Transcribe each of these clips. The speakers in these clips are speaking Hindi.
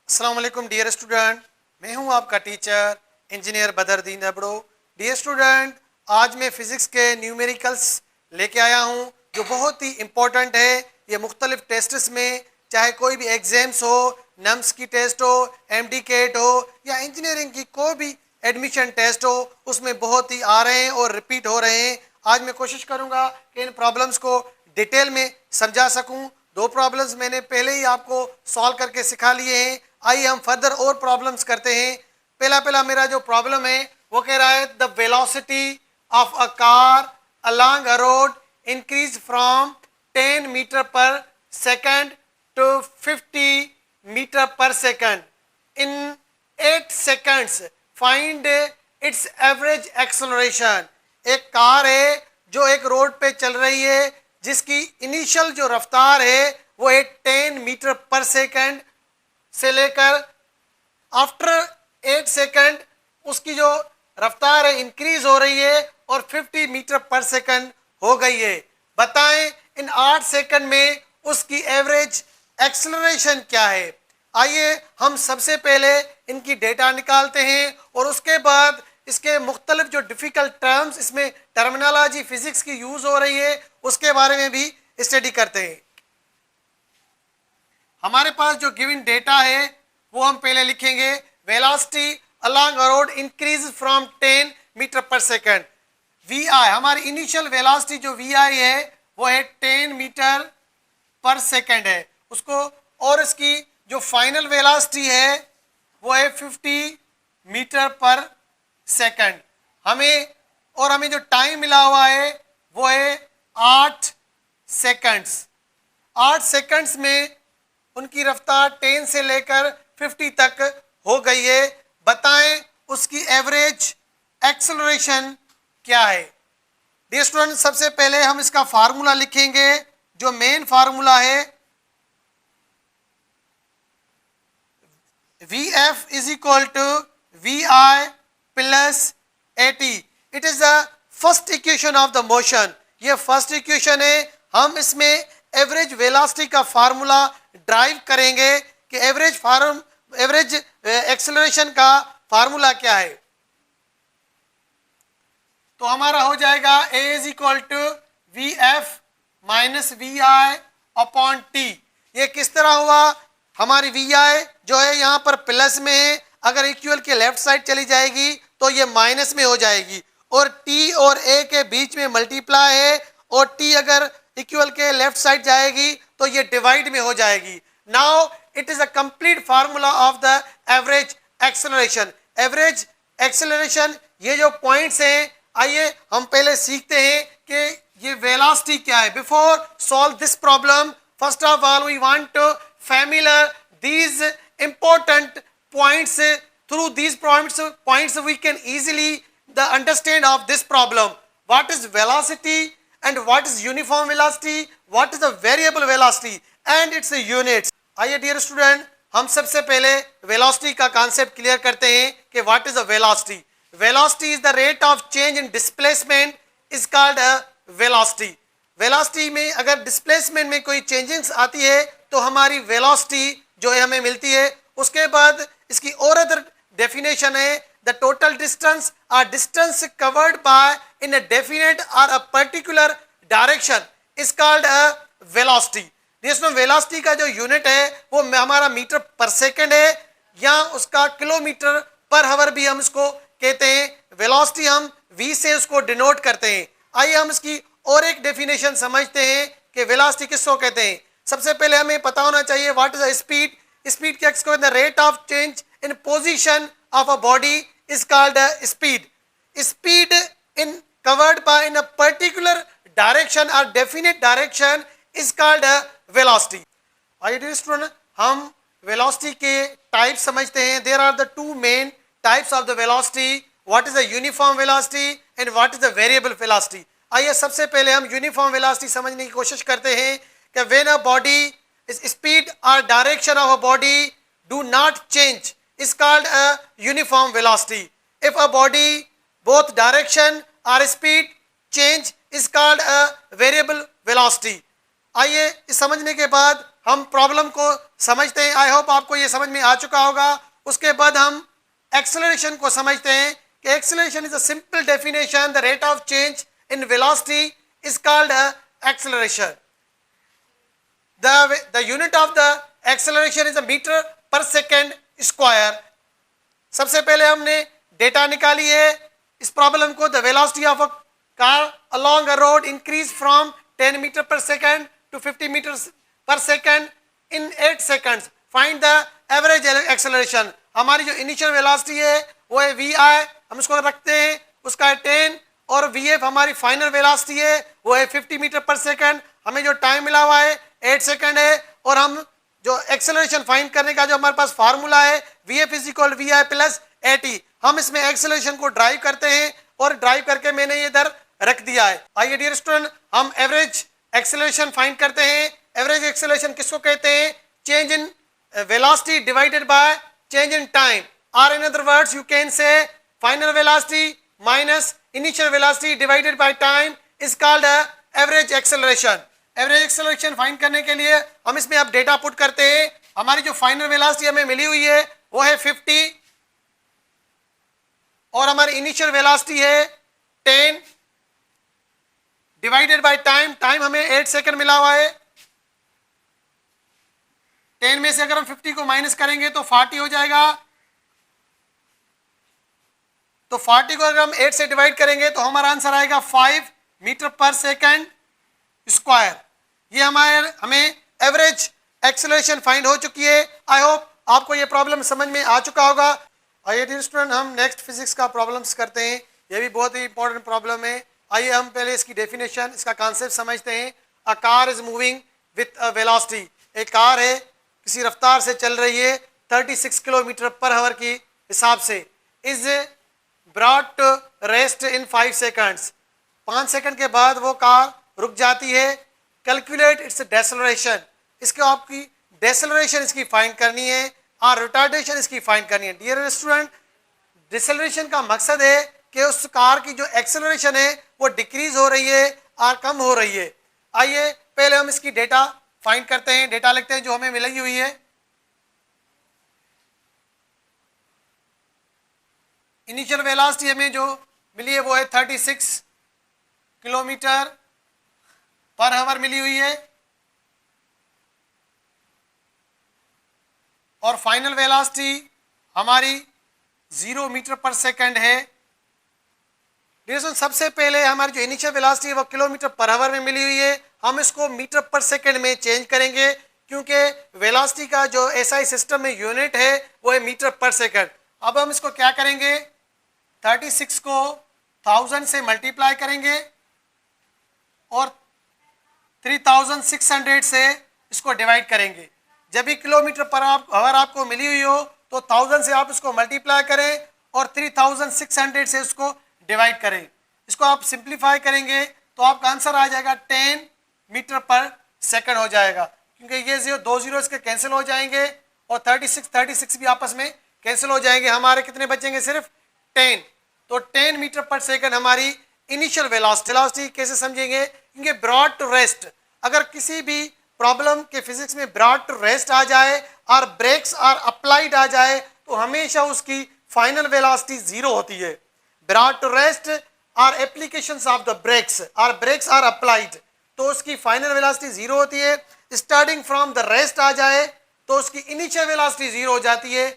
अस्सलाम वालेकुम डियर स्टूडेंट, मैं हूं आपका teacher engineer Badruddin Abro. Dear student, आज मैं फ़िज़िक्स के न्यूमेरिकल्स लेके आया हूं जो बहुत ही इम्पोर्टेंट है। ये मुख्तलिफ टेस्ट्स में, चाहे कोई भी एग्ज़ाम्स हो, नम्स की टेस्ट हो, एमडी केट हो या इंजीनियरिंग की कोई भी एडमिशन टेस्ट हो, उसमें बहुत ही आ रहे हैं और रिपीट हो रहे हैं। आज मैं कोशिश करूँगा कि इन प्रॉब्लम्स को डिटेल में समझा सकूँ। दो प्रॉब्लम्स मैंने पहले ही आपको सॉल्व करके सिखा लिए हैं। आइए हम फर्दर और प्रॉब्लम्स करते हैं। पहला पहला मेरा जो प्रॉब्लम है वो कह रहा है the velocity of a car along a road increase from 10 metre per second to 50 metre per second in 8 seconds. Find its average acceleration. एक कार है जो एक रोड पे चल रही है जिसकी इनिशियल जो रफ्तार है वो है 10 मीटर पर सेकंड से लेकर आफ्टर 8 सेकंड उसकी जो रफ्तार है इंक्रीज हो रही है और 50 मीटर पर सेकंड हो गई है। बताएं इन 8 सेकंड में उसकी एवरेज एक्सेलरेशन क्या है। आइए हम सबसे पहले इनकी डेटा निकालते हैं और उसके बाद इसके मुख्तलिफ जो डिफ़िकल्ट टर्म्स, इसमें टर्मिनोलॉजी फिजिक्स की यूज़ हो रही है, उसके बारे में भी स्टडी करते हैं। हमारे पास जो गिवन डेटा है वो हम पहले लिखेंगे। Velocity along a road increase from 10 metre per second. V i, हमारी इनिशियल वेलोसिटी जो वी आई है वो है 10 मीटर पर सेकंड है उसको, और इसकी जो फाइनल वेलोसिटी है वो है 50 मीटर पर सेकंड। हमें जो टाइम मिला हुआ है वो है 8 सेकंड्स। 8 सेकंड्स में उनकी रफ्तार 10 से लेकर 50 तक हो गई है। बताएं उसकी एवरेज एक्सेलरेशन क्या है। डियर स्टूडेंट, सबसे पहले हम इसका फार्मूला लिखेंगे। जो मेन फार्मूला है v f is equal to v i plus a t. It is the first equation of the motion. ये फर्स्ट इक्वेशन है। हम इसमें एवरेज वेलोसिटी का फार्मूला ड्राइव करेंगे कि एवरेज एक्सेलरेशन का फार्मूला क्या है। तो हमारा हो जाएगा A is equal to V F minus we I upon T. ये किस तरह हुआ, हमारी वी आई जो है यहाँ पर प्लस में है, अगर इक्वल के लेफ्ट साइड चली जाएगी तो ये माइनस में हो जाएगी, और टी और ए के बीच में मल्टीप्लाई है, और टी अगर इक्वल के लेफ्ट साइड जाएगी तो ये डिवाइड में हो जाएगी। Now it is a complete formula of the average acceleration. Average acceleration, ये जो पॉइंट्स हैं, आइए हम पहले सीखते हैं कि ये वेलोसिटी क्या है। Before solve this problem, first of all we want to familiar these important points. Through these points we can easily understand of this problem. What is velocity and what is uniform velocity, what is the variable velocity and its units. आइए डियर स्टूडेंट, हम सबसे पहले वेलोसिटी का कॉन्सेप्ट क्लियर करते हैं कि what is a velocity. Velocity is the rate of change in displacement is called a velocity. Velocity में अगर डिस्प्लेसमेंट में कोई चेंजेस आती है तो हमारी वेलोसिटी जो है हमें मिलती है। उसके बाद इसकी और अदर डेफिनेशन है द टोटल डिस्टेंस और distance covered by in a definite और a particular direction is called a velocity. जिसमें वेलोसिटी का जो यूनिट है वो हमारा मीटर पर सेकंड है, या उसका किलोमीटर पर आवर भी हम इसको कहते हैं। वेलोसिटी हम v से उसको डिनोट करते हैं। आइए हम इसकी और एक डेफिनेशन समझते हैं कि वेलोसिटी किसको कहते हैं। सबसे पहले हमें पता होना चाहिए what is the speed. Speed क्या किसको कहते हैं, rate of change in position of a body is called speed. Speed in covered by in a particular direction और definite direction is called velocity. आइए डियर स्टूडेंट, हम वेलोसिटी के टाइप समझते हैं। There are the two main types of the velocity, what is the uniform velocity and what is the variable velocity. आइए सबसे पहले हम यूनिफॉर्म वेलोसिटी समझने की कोशिश करते हैं कि when a body is speed और direction of a body do not change is called a uniform velocity. If a body both direction और speed change is called a variable velocity. आइए इस समझने के बाद हम प्रॉब्लम को समझते हैं। आई होप आपको ये समझ में आ चुका होगा। उसके बाद हम एक्सेलरेशन को समझते हैं कि acceleration is a simple definition, the rate of change in velocity is called acceleration. The unit of the acceleration is a meter per second square। सबसे पहले हमने डेटा निकाली है इस प्रॉब्लम को। The velocity of a car along a road increase from 10 meter per second to 50 meters per second in 8 seconds। Find the average acceleration। हमारी जो इनिशियल वेलोसिटी है वो है वी आई, हम उसको रखते हैं, उसका है 10, और वी एफ हमारी फाइनल वेलोसिटी है वो है 50 मीटर पर सेकंड। हमें जो टाइम मिला हुआ है 8 सेकंड है, और हम जो एक्सेलरेशन फाइंड करने का जो हमारे पास फार्मूला है v f is equal v i plus a t, हम इसमें एक्सेलरेशन को ड्राइव करते हैं, और ड्राइव करके मैंने ये इधर रख दिया है। आइए डियर स्टूडेंट, हम एवरेज एक्सेलरेशन फाइंड करते हैं। एवरेज एक्सेलरेशन किसको कहते हैं? Change in velocity divided by change in time, और in other words you can say final velocity minus initial velocity divided by time is called average acceleration. Average acceleration find करने के लिए हम इसमें अब डेटा पुट करते हैं। हमारी जो फाइनल वेलोसिटी हमें मिली हुई है वो है 50, और हमारी इनिशियल वेलोसिटी है 10 डिवाइडेड बाय टाइम। टाइम हमें 8 सेकंड मिला हुआ है। 10 में से अगर हम 50 को माइनस करेंगे तो 40 हो जाएगा। तो 40 को अगर हम 8 से डिवाइड करेंगे तो हमारा आंसर आएगा 5 मीटर पर सेकंड स्क्वायर। ये हमें एवरेज एक्सेलरेशन फाइंड हो चुकी है। आई होप आपको ये प्रॉब्लम समझ में आ चुका होगा। आइए डियर स्टूडेंट, हम नेक्स्ट फिजिक्स का प्रॉब्लम्स करते हैं। ये भी बहुत ही इंपॉर्टेंट प्रॉब्लम है। आइए हम पहले इसकी डेफिनेशन, इसका कॉन्सेप्ट समझते हैं। A car is moving with a velocity. एक कार है, किसी रफ्तार से चल रही है 36 किलोमीटर पर आवर की हिसाब से। Is brought to rest in 5 seconds. 5 second के बाद वो कार रुक जाती है। Calculate its deceleration. इसके आपकी डेसेलरेशन इसकी फाइंड करनी है, और रिटार्डेशन इसकी फाइंड करनी है। डियर स्टूडेंट, डिसेलरेशन का मकसद है कि उस कार की जो एक्सेलरेशन है वो डिक्रीज हो रही है और कम हो रही है। आइए पहले हम इसकी डेटा फाइंड करते हैं। डेटा लिखते हैं जो हमें मिली हुई है। इनिशियल वेलोसिटी हमें जो मिली है वो है 36 किलोमीटर पर आवर मिली हुई है, और फाइनल वेलोसिटी हमारी 0 मीटर पर सेकंड है। सबसे पहले हमारी जो इनिशियल वेलोसिटी है वो किलोमीटर पर आवर में मिली हुई है। हम इसको मीटर पर सेकंड में चेंज करेंगे, क्योंकि वेलोसिटी का जो एसआई सिस्टम में यूनिट है वो है मीटर पर सेकंड। अब हम इसको क्या करेंगे, 36 को 1000 से मल्टीप्लाई करेंगे, और 3600 से इसको डिवाइड करेंगे। जब भी किलोमीटर पर आवर आपको मिली हुई हो तो 1000 से आप इसको मल्टीप्लाई करें, और 3600 से इसको डिवाइड करें। इसको आप सिंप्लीफाई करेंगे तो आपका आंसर आ जाएगा 10 मीटर पर सेकंड हो जाएगा, क्योंकि ये 2 जीरो इसके कैंसिल हो जाएंगे, और 36 भी आपस में कैंसिल हो जाएंगे। हमारे कितने बचेंगे, सिर्फ 10। तो 10 मीटर पर सेकंड हमारी इनिशियल वेलोसिटी। कैसे समझेंगे, क्योंकि ब्रॉड टू रेस्ट, अगर किसी भी प्रॉब्लम के फिजिक्स में ब्रॉड टू रेस्ट आ जाए और ब्रेक्स आर अप्लाइड आ जाए तो हमेशा उसकी फाइनल वेलोसिटी 0 होती है। Brought to rest are applications of the brakes, और ब्रेक्स आर अप्लाइड, तो उसकी फाइनल वेलोसिटी 0 होती है। स्टार्टिंग फ्रॉम द रेस्ट आ जाए तो उसकी इनिशियल वेलोसिटी 0 हो जाती है।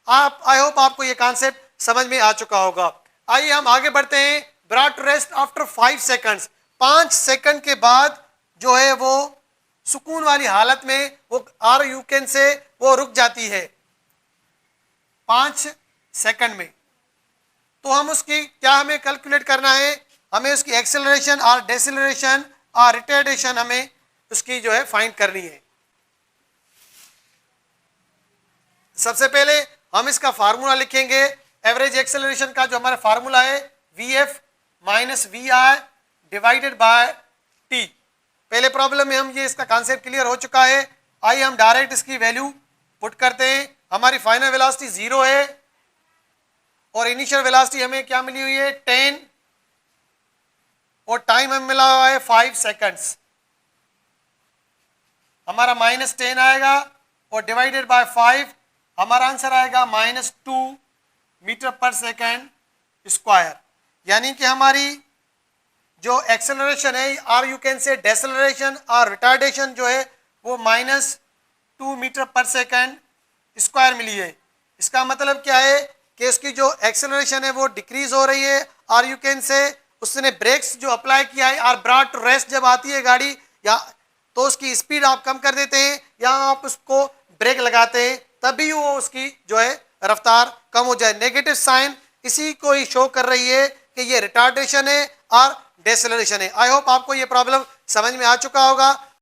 आई होप आपको ये कॉन्सेप्ट समझ में आ चुका होगा। आइए हम आगे बढ़ते हैं। Brought to rest after 5 seconds. 5 second के बाद जो है वो सुकून वाली हालत में वो आर यू कैन से वो रुक जाती है 5 सेकंड में। तो हम उसकी क्या हमें कैलकुलेट करना है, हमें उसकी एक्सेलरेशन और डेसेलरेशन और रिटार्डेशन हमें उसकी जो है फाइंड करनी है। सबसे पहले हम इसका फार्मूला लिखेंगे। एवरेज एक्सेलरेशन का जो हमारा फार्मूला है v F minus we i divided by t. पहले प्रॉब्लम में हम ये इसका कॉन्सेप्ट क्लियर हो चुका है। आइए हम डायरेक्ट इसकी वैल्यू पुट करते हैं। हमारी फाइनल वेलोसिटी 0 है, और इनिशियल वेलोसिटी हमें क्या मिली हुई है 10, और टाइम हमें मिला हुआ है 5 सेकंड्स। हमारा -10 आएगा और डिवाइडेड बाय 5 हमारा आंसर आएगा -2 मीटर पर सेकेंड स्क्वायर। यानी कि हमारी जो एक्सेलरेशन है और यू कैन से डेसेलरेशन और रिटार्डेशन जो है वो -2 मीटर पर सेकेंड स्क्वायर मिली है। इसका मतलब क्या है कि उसकी जो एक्सेलरेशन है वो डिक्रीज हो रही है और यू कैन से उसने ब्रेक्स जो अप्लाई किया है और ब्रॉट टू रेस्ट जब आती है गाड़ी या तो उसकी स्पीड आप कम कर देते हैं या आप उसको ब्रेक लगाते हैं तभी वो उसकी जो है रफ्तार कम हो जाए। नेगेटिव साइन इसी को ही शो कर रही है कि ये रिटार्डेशन है और डेसेलरेशन है। आई होप आपको ये प्रॉब्लम समझ में आ चुका होगा।